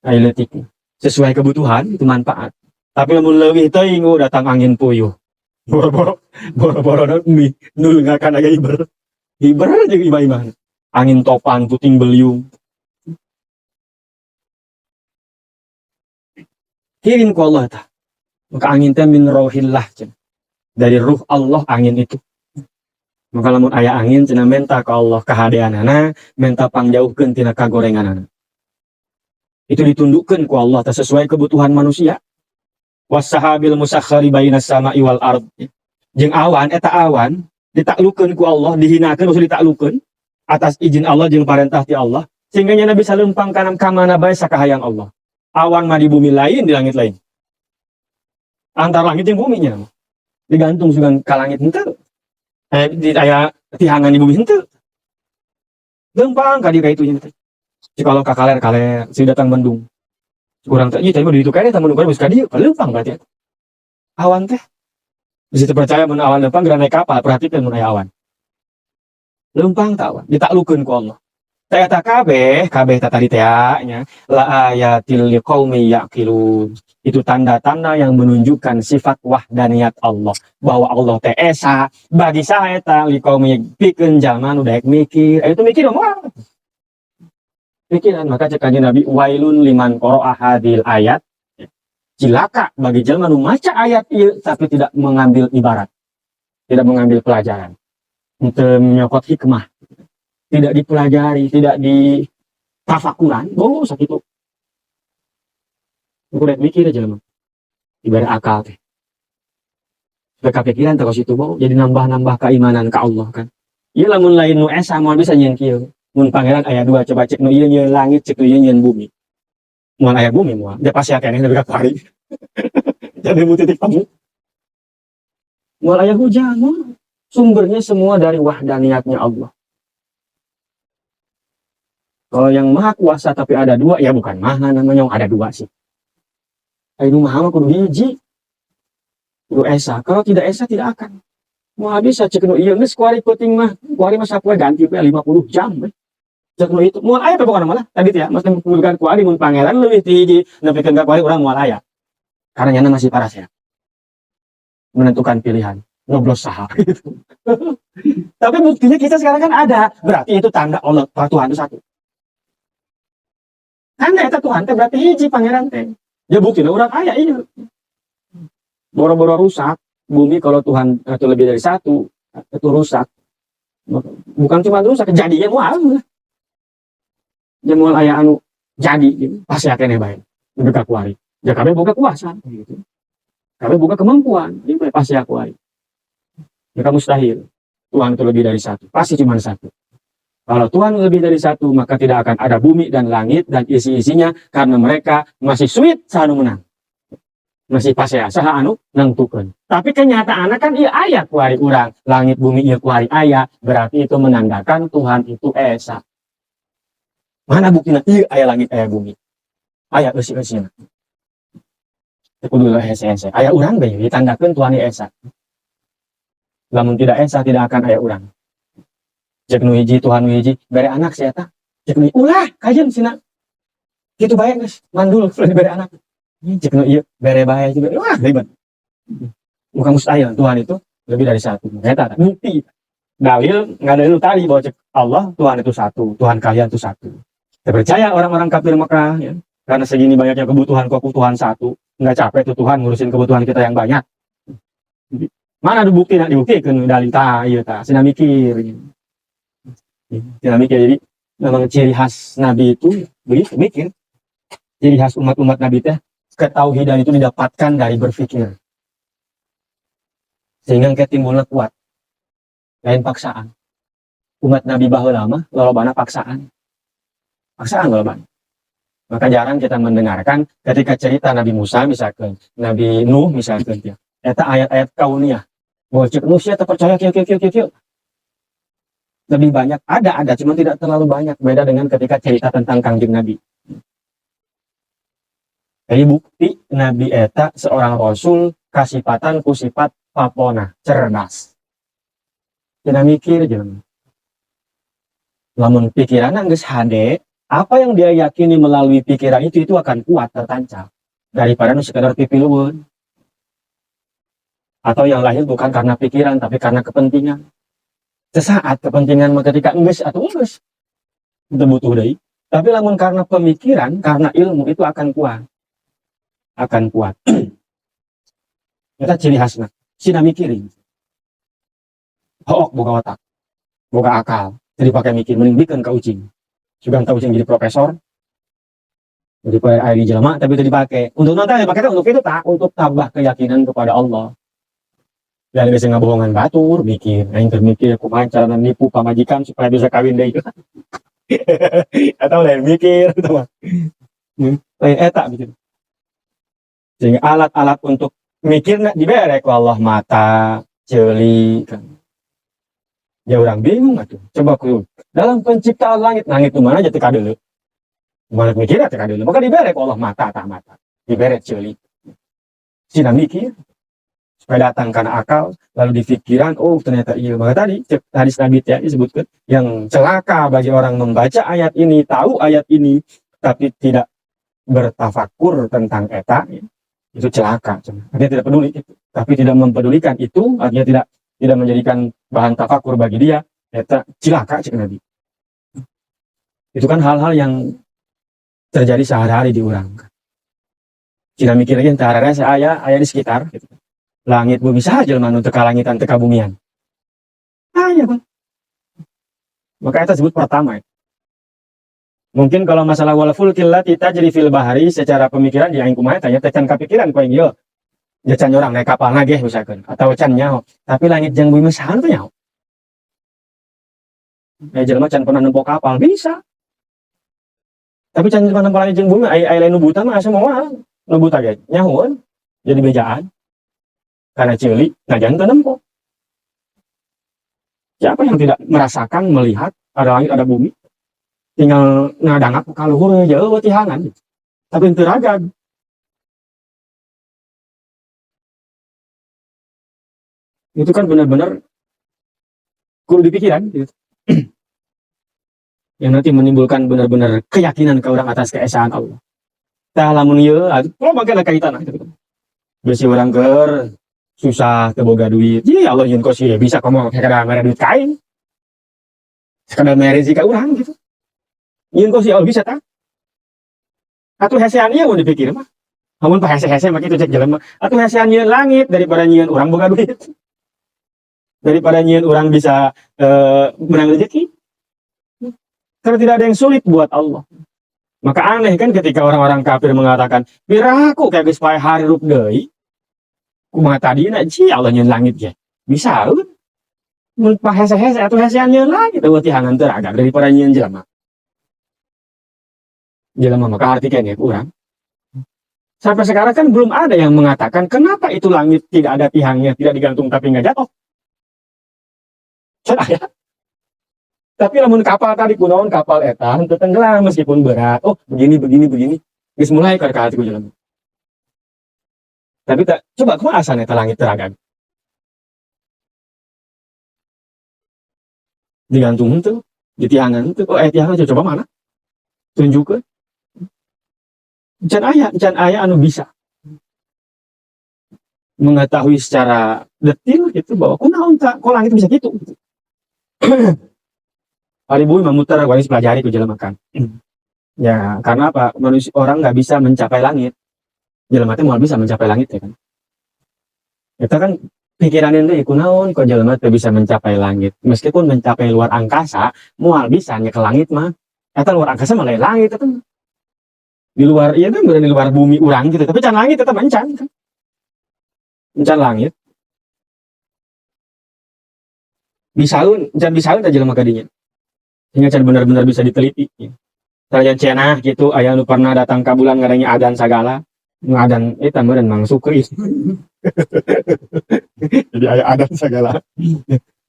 Ai leutik. Sesuai kebutuhan itu manfaat. Tapi mun leuwih teuing datang angin puyuh. Boro-boro emih nul ngakan aya iber. Iber jeung imah-imah. Angin topan puting beliung. Kirim ku Allah tah. Maka angin teh min rohillah cenah. Dari ruh Allah angin itu. Maka lamun aya angin cenah menta ka Allah kahadeanana, menta pangjauhkeun tina kagorenganana. Itu ditundukkeun ku Allah tah sesuai kebutuhan manusia. Wassahabil musakhkhari bainas sama'i wal ard. Jeung awan eta awan ditaklukeun ku Allah, dihinakeun maksud ditaklukeun atas izin Allah jeung parentah ti Allah, sehingga nya bisa leumpang ka mana bae sakahayang Allah. Awan mah di bumi lain, di langit lain. Antara langit jeung bumi nya digantung sugan ka langit henteu. Di aya tihangan di bumi henteu. Leumpang ka dieu ka itu nya teh. Jikalau ka kaler-kaler, si datang mendung. Kurang teh ieu teh mah di ditu kae teh mendung geus ka dieu, leumpang berarti. Awan teh bisa percaya mun awan leumpang geura naik kapal, perhatikeun mun aya awan. Leumpang tah awan, ditaklukeun ku Allah. Eta kabeh tadi teh nya la ayatil liqaumi yaqilun. Itu tanda-tanda yang menunjukkan sifat wahdaniyat Allah, bahwa Allah teh esa bagi saha eta liqaumi pikeun jalma nu daek mikir. Itu mikir moal. Pikiran maka cek kanjeng Nabi wailun liman qara'a hadil ayat. Cilaka bagi jalma nu maca ayat ieu tapi tidak mengambil ibarat. Tidak mengambil pelajaran. Untuk menyokot hikmah. Tidak dipelajari, tidak ditafakuran, sakitu. Udah mikir aja mah. Ibarat akal teh. Sudah kepikiran terus itu jadi nambah-nambah keimanan ke Allah kan. Ieu lamun lain nu esa moal bisa nyeun kieu. Mun pangeran aya dua coba cek nu ieu nyeun langit, cek nu ieu nyeun bumi. Moal aya bumi moal, dia pasti akeneh nepi ka hari. Jadi mu titik temu. Moal aya hujan moal. Sumbernya semua dari wahdaniyatnya Allah. Kalau yang maha kuasa tapi ada dua, ya bukan maha namanya, yang ada dua sih. Ayo maha mah kudu hiji. Kudu esa. Kalau tidak esa tidak akan. Mau bisa cek nu ieu geus kuari penting mah. Kuari mah sapoe ganti we 50 jam we. Cek nu itu. Moal aya pokona malah tadi teh ya, mesti menggunakan kuari mun pangeran leuwih ti hiji nepikeun ka kuari urang moal aya. Karena nyana masih paras ya. Menentukan pilihan. Ngoblos saha gitu. Tapi buktinya kita sekarang kan ada. Berarti itu tanda Allah, Tuhan itu satu. Tanda eta Tuhan teh berarti hiji pangeran teh. Ya buktinya urang aya ieu. Boro-boro rusak bumi kalau Tuhan itu lebih dari satu itu rusak. Bukan cuma rusak, jadinya moal. Ya moal aya anu jadi gitu. Pasti akeneh bae. Nepi ka kuari. Ya kabeh boga kuasa gitu. Kabeh boga kemampuan, ieu pasti kuari. Ya mustahil. Tuhan itu lebih dari satu. Pasti cuma satu. Kalau Tuhan lebih dari satu, maka tidak akan ada bumi dan langit dan isi-isinya, karena mereka masih sweet sanu menang. Masih pasea saha anu nangtukeun. Tapi kenyataannya kan ieu aya kuari urang, langit bumi ieu kuari aya, berarti itu menandakan Tuhan itu esa. Mana buktina ieu aya langit aya bumi? Aya eusi-eusina. Kudu hese-hese. Aya urang bae ditandakeun Tuhan esa. Lamun tidak esa tidak akan aya urang. Cek nu hiji Tuhan nu hiji bere anak sia eta. Cek nu ulah kajeun sina. Kitu bae geus mandul bere anak. Cek nu ieu bere bae juga. Wah ribet. Bukan mustahil Tuhan itu lebih dari satu. Eta bukti. Dalil ngadalil tadi bahwa cek Allah Tuhan itu satu, Tuhan kalian itu satu. Saya percaya orang-orang kafir Mekah ya. Karena segini banyaknya kebutuhan kok Tuhan satu. Enggak capek tuh Tuhan ngurusin kebutuhan kita yang banyak. Mana ada bukti nak dibuktikan dalil ta ieu ta. Sina mikir. Tidak mikir. Jadi memang ciri khas Nabi itu begitu mikir. Ciri khas umat-umat Nabi teh ketauhidan itu didapatkan dari berpikir. Sehingga engke timbulna kuat. Lain paksaan. Umat Nabi baheula mah lolobana paksaan. Paksaan lolobana. Maka jarang kita mendengarkan ketika cerita Nabi Musa misalkan, Nabi Nuh misalkan ya. Eta ayat-ayat kauniyah. Bahwa cek Nuh siapa percaya kieu. Lebih banyak ada cuma tidak terlalu banyak, beda dengan ketika cerita tentang Kangjeng Nabi. Jadi bukti Nabi eta seorang rasul kasipatan ku sifat papona, cerdas. Tidak mikir jeung. Lamun pikiran geus hade, apa yang dia yakini melalui pikiran itu akan kuat tertancap daripada nu sekedar pipilueun. Atau yang lahir bukan karena pikiran tapi karena kepentingan. Sesaat kepentingan ketika enggeus atau enggeus itu butuh deui. Tapi lamun karena pemikiran, karena ilmu itu akan kuat. Akan kuat. Eta ciri khasna. Sina mikirin. Hook boga otak. Boga akal. Jadi pakai mikir mending bikin ka ucing. Sugan ka ucing jadi profesor. Jadi pakai air di jelema tapi itu dipakai. Untuk nanti dipakai untuk itu tak untuk tambah keyakinan kepada Allah. Dan biasa ngabohongan batur, mikir, aing mikir kumaha cara nipu pamajikan supaya bisa kawin deui. Atau lain mikir gitu mah. Eta gitu. Sehingga alat-alat untuk mikirna dibere ku Allah mata, ceuli kan. Ya orang bingung atuh. Coba ku dalam penciptaan langit itu mana aja teu kadeuleu. Mana mikir teu kadeuleu. Maka dibere ku Allah mata tak mata. Dibere ceuli. Sina mikir supaya datang karena akal, lalu di pikiran, oh ternyata iya. Maka tadi hadis Nabi ya disebutkan yang celaka bagi orang membaca ayat ini, tahu ayat ini, tapi tidak bertafakur tentang eta, itu celaka. Artinya tidak peduli, tapi tidak mempedulikan itu, artinya tidak menjadikan bahan tafakur bagi dia, eta celaka cik Nabi. Itu kan hal-hal yang terjadi sehari-hari di orang. Tidak mikir lagi entah ayah di sekitar, gitu. Langit bumi saja manu teka langitan teka bumian. Ya bang. Maka itu sebut pertama. Mungkin kalau masalah wal fulkil lati tajri fil bahari secara pemikiran dia aing kumaha tanya tecan kapikiran ku aing ieu. Ya can urang naik kapal nageh misalkan atau can nyaho. Tapi langit jeung bumi sahan teh nyaho. Jelema can pernah nempok kapal bisa. Tapi can pernah nempok langit jeung bumi ai lain nu buta mah asa moal. Nu buta ge nyahoeun. Jadi bejaan. Karena cilik, ngajan teu nempo. Siapa yang tidak merasakan, melihat ada langit, ada bumi, tinggal ngadangap ka luhur jeuh tihangan. Tapi teu ragad. Itu kan benar-benar kudu dipikiran gitu. Yang nanti menimbulkan benar-benar keyakinan ke orang atas keesaan Allah. Tah lamun ieu, kalau bagaimana kaitanna gitu. Besi urang keur susah teboga duit. Jadi Allah yang kau sih bisa kamu sekadar mere duit kain. Sekadar mere sih urang gitu. Yang kau sih Allah bisa tak? Atau hasilnya mau dipikir mah. Namun pas hese-hese mah kitu cek jelema. Atau hasilnya langit daripada nyieun urang boga duit. Daripada nyieun urang bisa menang rezeki. Karena tidak ada yang sulit buat Allah. Maka aneh kan ketika orang-orang kafir mengatakan, "Biraku kayak geus pae harup deui." Kumaha tadina ci Allah nyeun langit ge. Bisa mun pa hese-hese atuh hesean nyeun langit eueuh tihangan teu agak daripada nyeun jelema. Jelema maka arti keneh urang. Sampai sekarang kan belum ada yang mengatakan kenapa itu langit tidak ada tiangnya, tidak digantung tapi enggak jatuh. Can aya. Tapi lamun kapal tadi kunaon kapal eta henteu tenggelam meskipun berat. Oh, begini. Geus mulai ka hati ku jelema. Tapi tak coba kumaha asana eta langit teragan. Digantung henteu, di tiangan henteu. Oh, tiangan coba mana? Tunjukkeun. Can aya anu bisa mengetahui secara detil gitu bahwa kunaon tak kok langit bisa gitu. Hari bumi memutar waris pelajari ku jelema kan. Ya, karena apa? Manusia orang nggak bisa mencapai langit. Jelema teh moal bisa mencapai langit ya kan. Eta kan pikiranna deui kunaon kok jelema teh bisa mencapai langit. Meskipun mencapai luar angkasa, moal bisa nya ke langit mah. Eta luar angkasa mah lain langit eta. Di luar iya kan di luar bumi urang gitu, tapi can langit tetap encan kan. Encan langit. Bisaeun, encan bisaeun ta jelema kadinya. Sehingga can benar-benar bisa diteliti. Ya. Sarajan cenah gitu aya nu pernah datang ka bulan ngadanya adan sagala. Nu adan eta meureun Mang Sukri. Jadi aya adan sagala.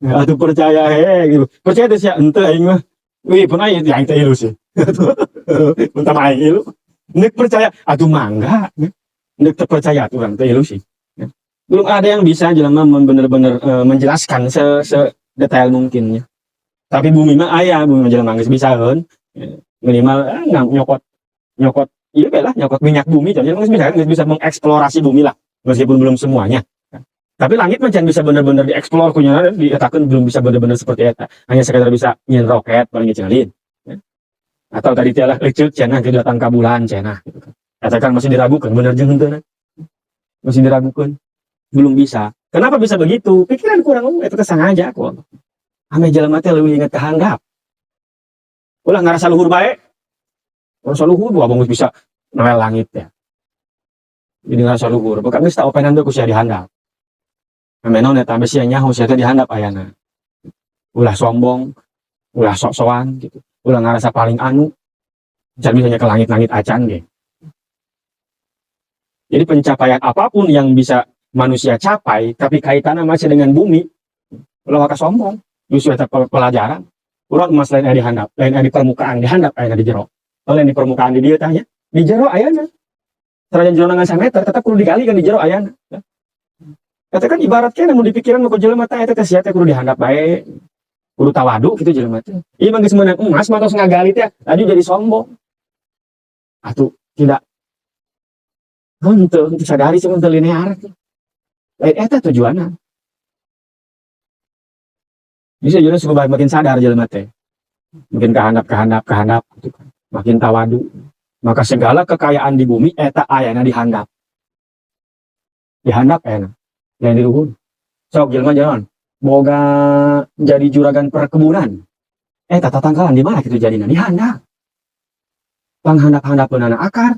Atuh percaya gitu. Percaya teh sia henteu aing mah. Wih, pernah ya aing teh ilu sih. Mun tah aing ilu. Nek percaya atuh mangga. Nek terpercaya atuh urang teh ilu sih. Belum ada yang bisa jelema bener-bener menjelaskan detail mungkin ya. Tapi bumi mah aya, bumi mah jelema geus bisaeun. Minimal nyokot nyokot iya lah nyokot minyak bumi jadi nggak bisa mengeksplorasi bumi lah meskipun belum semuanya. Tapi langit mah jangan bisa benar-benar dieksplor kunyana dietakeun belum bisa benar-benar seperti eta. Hanya sekedar bisa nyin roket paling ngecelin. Atau tadi teh lah lecet cenah ke datang ka bulan cenah gitu kan. Eta kan masih diragukan bener jeung henteu. Masih diragukan. Belum bisa. Kenapa bisa begitu? Pikiran kurang itu kesengaja kok. Ame jelema teh leuwih inget ka handap. Ulah ngarasa luhur bae. Ngarasa luhur abang geus bisa noel langit ya. Jadi ngarasa luhur. Bukan geus tak openan teh ku sia di handap. Ame naon eta ame sia nyaho sia teh di handap ayana. Ulah sombong, ulah sok-sokan gitu. Ulah ngarasa paling anu. Can bisa ke langit-langit acan ge. Jadi pencapaian apapun yang bisa manusia capai, tapi kaitannya masih dengan bumi, ulah maka sombong. Justru eta pelajaran. Urang emas lain di handap, lain di permukaan, di handap aya di jero. Lain di permukaan di dieu tanya, di jero ayana. Sarajan jero nangan 1 meter tetap kudu digali kan di jero ayana. Eta kan ibarat keneh mun dipikiran nu jelema teh eta teh sia teh kudu dihandap bae. Kudu tawadu gitu jelema teh. Ieu mah geus meunang emas mah tos ngagali teh, tadi jadi sombong. Atuh tidak henteu sadari sih teu linear. Lain eta tujuanna. Bisa jadi suka makin sadar jelema teh. Makin kehandap gitu kan. Makin tawadu. Maka segala kekayaan di bumi eta ayana dihandap. Dihandap ayana. Yang di luhur. Sok jelema jalan. Boga jadi juragan perkebunan. Eta tatangkalan di mana kitu jadina dihandap. Panghandap-handapeun akar.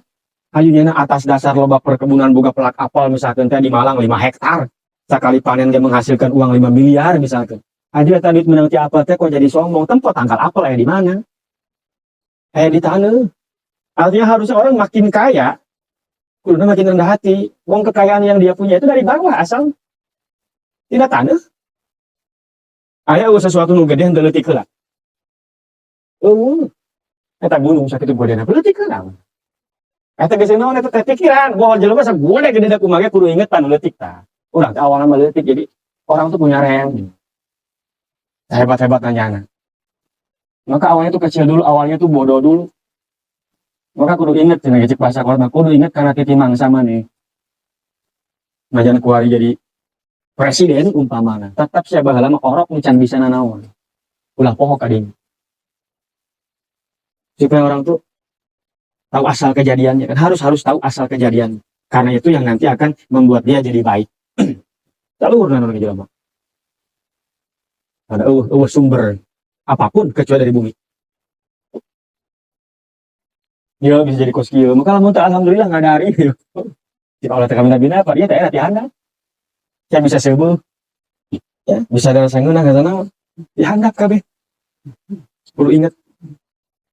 Ayunyana atas dasar loba perkebunan boga pelak apel misalkan teh di Malang 5 hektar. Sakali panen ge menghasilkan uang 5 miliar misalkan. Ada tadi menang ti apel teh kok jadi sombong, tempat tangkal apel di mana? Di tanah. Artinya harusnya orang makin kaya, kudu makin rendah hati. Wong kekayaan yang dia punya itu dari bawah asal. Tidak tanah. Aya sesuatu nu gede henteu leutik heula. Eta gunung sakitu godena leutik heula. Eta geus naon eta teh pikiran, bahwa jelema sagede gede kumaha kudu inget tanu leutik tah. Urang teh awalna mah leutik jadi orang tuh punya rem. Hebat-hebat nanyana. Maka awalnya tuh kecil dulu, awalnya tuh bodoh dulu. Maka kudu inget, cina cek bahasa korma, kudu inget karena titi mangsa nih. Majan kuari jadi presiden umpamana. Tetap siapa lama orok nih can bisa nanaon. Ulah pohok kading. Supaya orang tuh tahu asal kejadiannya kan harus tahu asal kejadian. Karena itu yang nanti akan membuat dia jadi baik. Talur nanaon jelema. Ada sumber apapun kecuali dari bumi. Dia bisa jadi kos kieu. Maka lamun teh alhamdulillah ngadari. Jika Allah teh bina apa dia teh enak dihandap. Saya bisa seueuh. Ya, bisa ada sangeunah katana dihandap kabeh. Perlu ingat.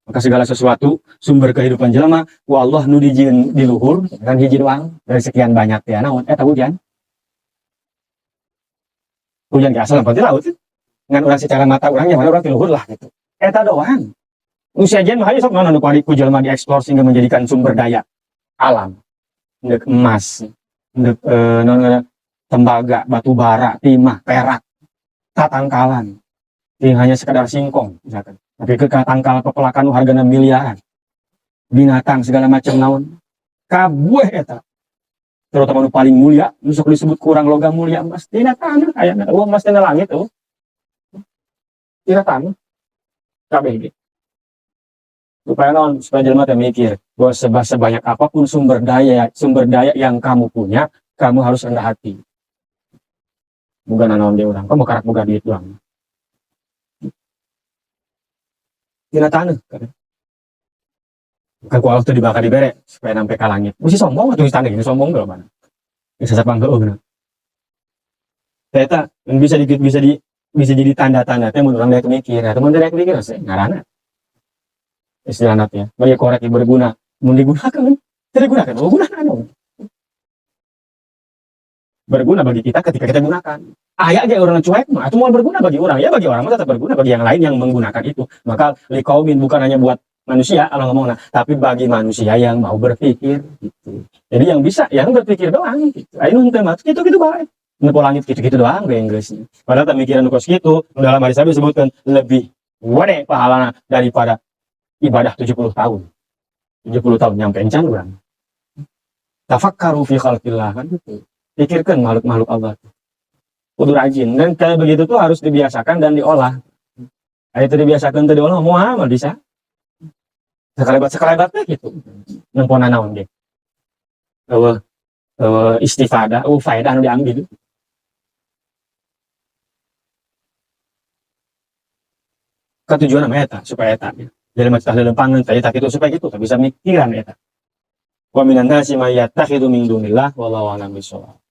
Maka segala sesuatu sumber kehidupan jelema ku Allah nu dijieun di luhur dan hiji doang dari sekian banyak teh naon eta hujan. Hujan ke asal pasti laut. Ngan orang secara mata orangnya mana orang di luhur lah gitu. Eta doang. Usia jen mah sok naon anu ku jelema dieksplor sehingga menjadikan sumber daya alam. Ndek emas, ndek tembaga, batu bara, timah, perak, tatangkalan. Ini hanya sekadar singkong misalkan. Tapi ke tangkal pepelakan hargana miliaran. Binatang segala macam naon. Kabeh eta. Terutama nu paling mulia, nu sok disebut kurang logam mulia emas. Tina tanah aya uang emas tina langit tuh. Tina tanah. Kabeh ge. Supaya non, supaya jelema teh mikir bahwa sebanyak apapun sumber daya yang kamu punya, kamu harus rendah hati. Bukan naon dia urang, kamu karak boga duit doang. Tina tanah kan. Bukan ku Allah tuh dibakar dibere supaya sampai ka langit. Mesti sombong atuh tangga ini sombong ge mana. Bisa sapang heueuh. Eta bisa jadi tanda-tanda teh mun urang daek mikir, atau mun daek mikir ngaranna. istilah nanti ya bagi korek yang berguna mun digunakan tidak digunakan gunakan berguna bagi kita ketika kita gunakan ayah aja orang cuek mah itu mau berguna bagi orang ya bagi orang mah tetap berguna bagi yang lain yang menggunakan itu maka liqaumin bukan hanya buat manusia Allah ngomong nah tapi bagi manusia yang mau berpikir gitu. Jadi yang bisa yang berpikir doang gitu ayo nuntut mah gitu baik nepo langit gitu doang bahasa Inggrisnya padahal tak mikiran kos gitu dalam hadis Nabi disebutkan lebih wade pahalana daripada ibadah 70 tahun 70 tahun nyampe encan orang tafakkaru fi khalqillah kan gitu pikirkan makhluk-makhluk Allah kudu rajin dan kayak begitu tuh harus dibiasakan dan diolah itu dibiasakan tadi diolah mau amal bisa sekelebat gitu nempona naon deh istifadah faedah anu diambil ketujuan nama eta supaya eta jadi macam lempangan tadi tak itu supaya gitu tak bisa mikiran eta wa minan nasi may yattakhidhu min dunillah wallahu a'lam bishawab